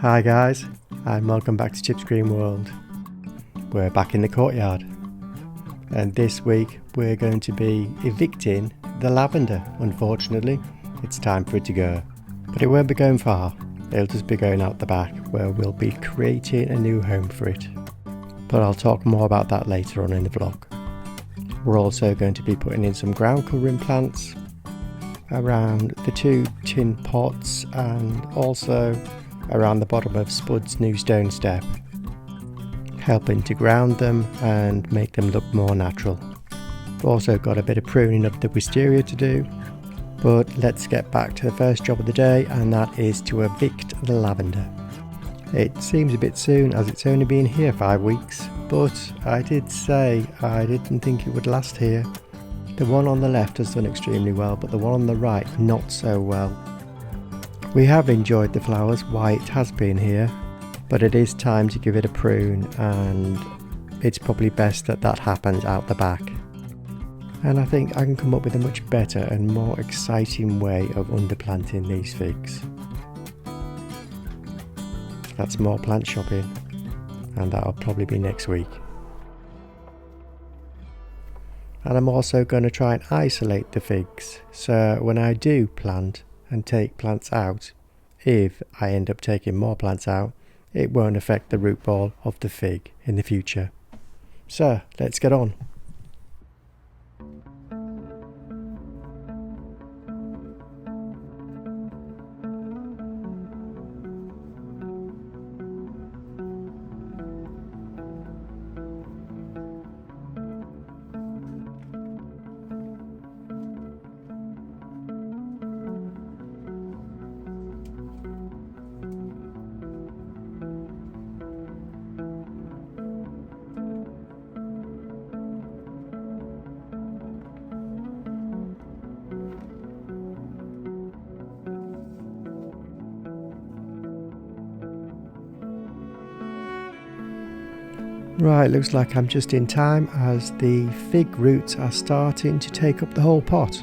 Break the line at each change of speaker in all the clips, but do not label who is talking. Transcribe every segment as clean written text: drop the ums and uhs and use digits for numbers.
Hi guys, and welcome back to Chip's Green World. We're back in the courtyard, and this week we're going to be evicting the lavender. Unfortunately, it's time for it to go, but it won't be going far. It'll just be going out the back, where we'll be creating a new home for it. But I'll talk more about that later on in the vlog. We're also going to be putting in some ground covering plants around the 2 tin pots and also around the bottom of Spud's new stone step, helping to ground them and make them look more natural. We've also got a bit of pruning of the wisteria to do, but let's get back to the first job of the day, and that is to evict the lavender. It seems a bit soon as it's only been here 5 weeks, but I did say I didn't think it would last here. The one on the left has done extremely well, but the one on the right not so well. We have enjoyed the flowers while it has been here, but it is time to give it a prune, and it's probably best that that happens out the back. And I think I can come up with a much better and more exciting way of underplanting these figs. That's more plant shopping, and that'll probably be next week. And I'm also going to try and isolate the figs, so when I do plant and take plants out, if I end up taking more plants out, it won't affect the root ball of the fig in the future. So let's get on. Right, looks like I'm just in time as the fig roots are starting to take up the whole pot.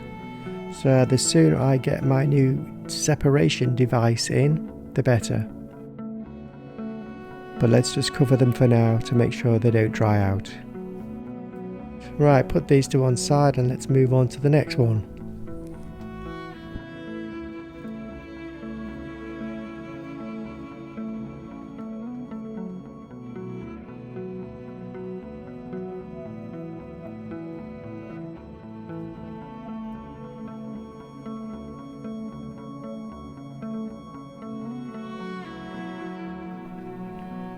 So the sooner I get my new separation device in, the better. But let's just cover them for now to make sure they don't dry out. Right, put these to one side and let's move on to the next one.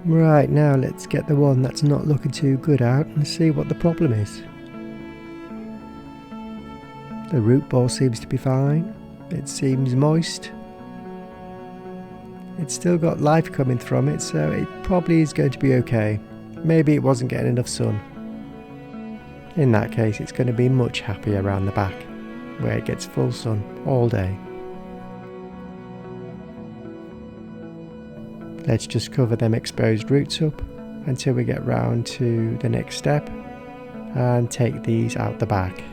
Right, now let's get the one that's not looking too good out and see what the problem is. The root ball seems to be fine. It seems moist. It's still got life coming from it, so it probably is going to be okay. Maybe it wasn't getting enough sun. In that case, it's going to be much happier around the back, where it gets full sun all day. Let's just cover them exposed roots up until we get round to the next step and take these out the back.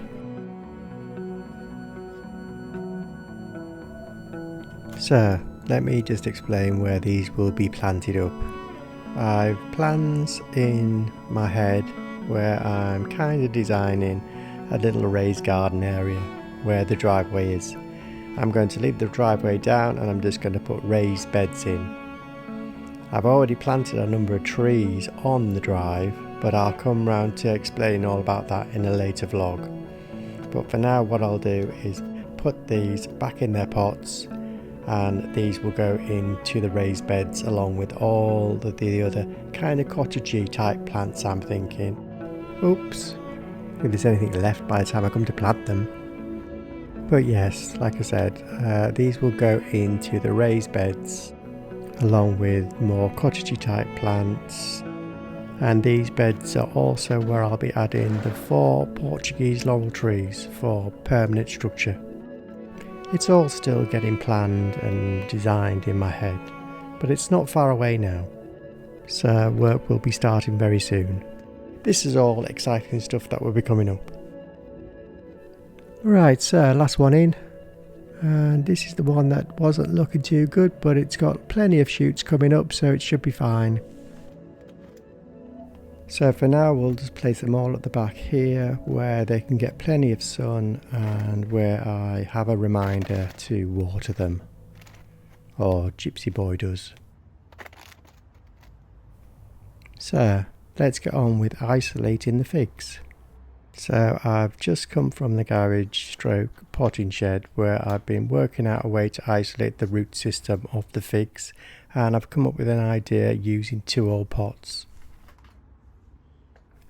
So let me just explain where these will be planted up. I've plans in my head where I'm kind of designing a little raised garden area where the driveway is. I'm going to leave the driveway down and I'm just going to put raised beds in. I've already planted a number of trees on the drive, but I'll come round to explain all about that in a later vlog. But for now, what I'll do is put these back in their pots, and these will go into the raised beds along with all the other kind of cottagey type plants I'm thinking. Oops, if there's anything left by the time I come to plant them. But yes, like I said, these will go into the raised beds along with more cottagey type plants, and these beds are also where I'll be adding the 4 Portuguese laurel trees for permanent structure. It's all still getting planned and designed in my head, but it's not far away now, so work will be starting very soon. This is all exciting stuff that will be coming up. Right, so last one in, And this is the one that wasn't looking too good, but it's got plenty of shoots coming up, so it should be fine. So for now we'll just place them all at the back here where they can get plenty of sun and where I have a reminder to water them. Or Gypsy Boy does. So let's get on with isolating the figs. So I've just come from the garage / potting shed where I've been working out a way to isolate the root system of the figs, and I've come up with an idea using 2 old pots.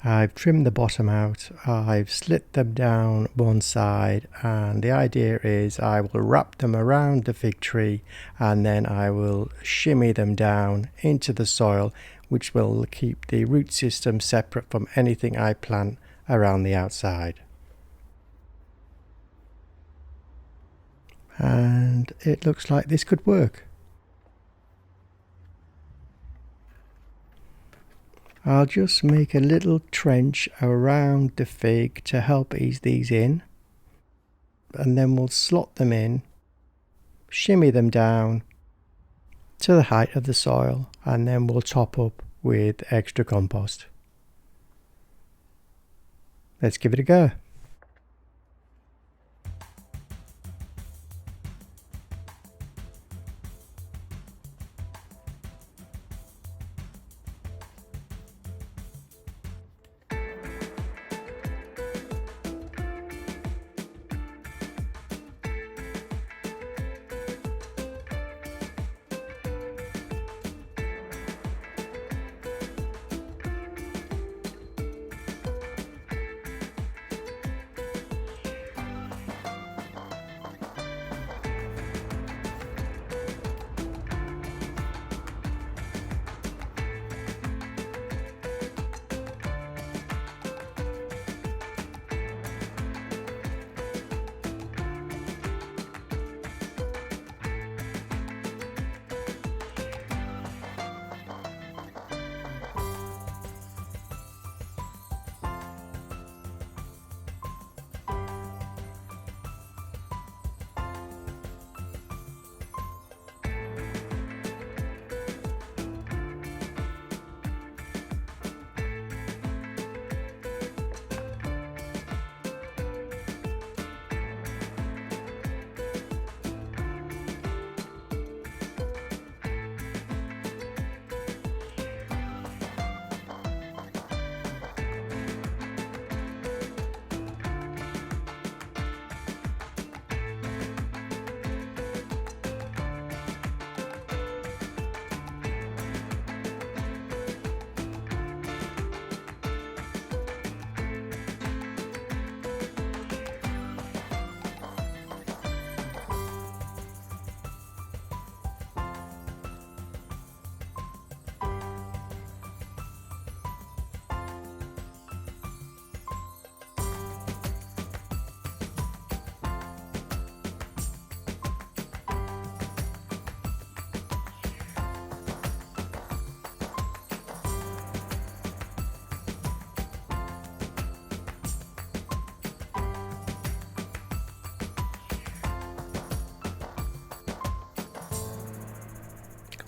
I've trimmed the bottom out, I've slit them down one side, and the idea is I will wrap them around the fig tree and then I will shimmy them down into the soil, which will keep the root system separate from anything I plant around the outside. And it looks like this could work. I'll just make a little trench around the fig to help ease these in, and then we'll slot them in, shimmy them down to the height of the soil, and then we'll top up with extra compost. Let's give it a go.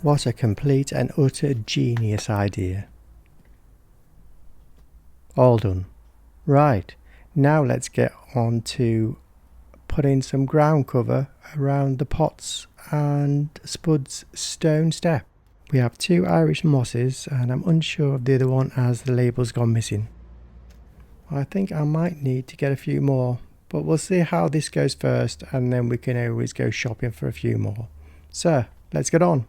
What a complete and utter genius idea. All done. Right, now let's get on to putting some ground cover around the pots and Spud's stone step. We have 2 Irish mosses and I'm unsure of the other one as the label's gone missing. I think I might need to get a few more, but we'll see how this goes first and then we can always go shopping for a few more. So, let's get on.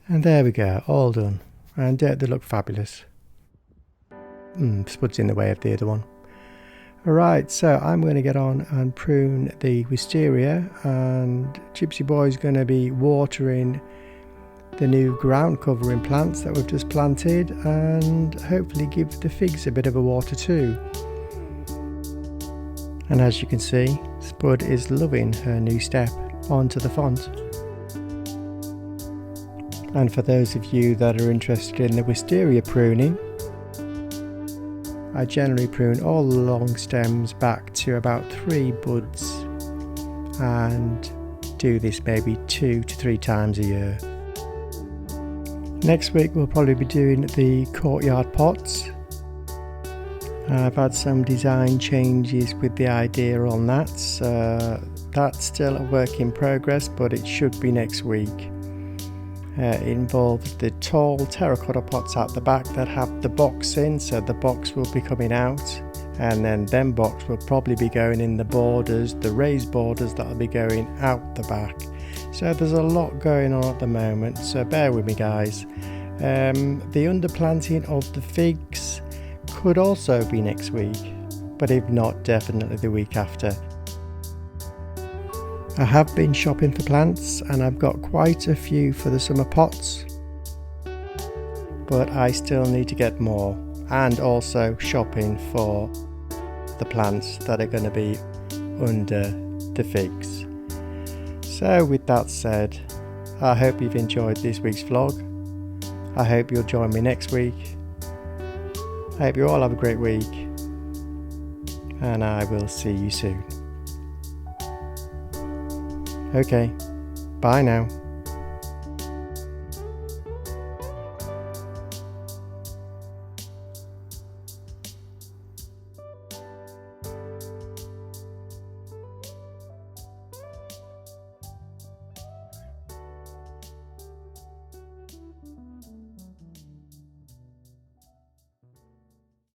And there we go, all done. And they look fabulous. Spud's in the way of the other one. Alright, so I'm going to get on and prune the wisteria, and Gypsy Boy's going to be watering the new ground covering plants that we've just planted, and hopefully give the figs a bit of a water too. And as you can see, Spud is loving her new step onto the font. And for those of you that are interested in the wisteria pruning, I generally prune all the long stems back to about 3 buds, and do this maybe 2 to 3 times a year. Next week we'll probably be doing the courtyard pots. I've had some design changes with the idea on that, so that's still a work in progress, but it should be next week. It involves the tall terracotta pots at the back that have the box in, so the box will be coming out, and then them box will probably be going in the borders, the raised borders that will be going out the back. So there's a lot going on at the moment, so bear with me guys. The underplanting of the figs could also be next week, but if not, definitely the week after. I have been shopping for plants and I've got quite a few for the summer pots, but I still need to get more, and also shopping for the plants that are going to be under the figs. So with that said, I hope you've enjoyed this week's vlog. I hope you'll join me next week. I hope you all have a great week, and I will see you soon. Okay, bye now.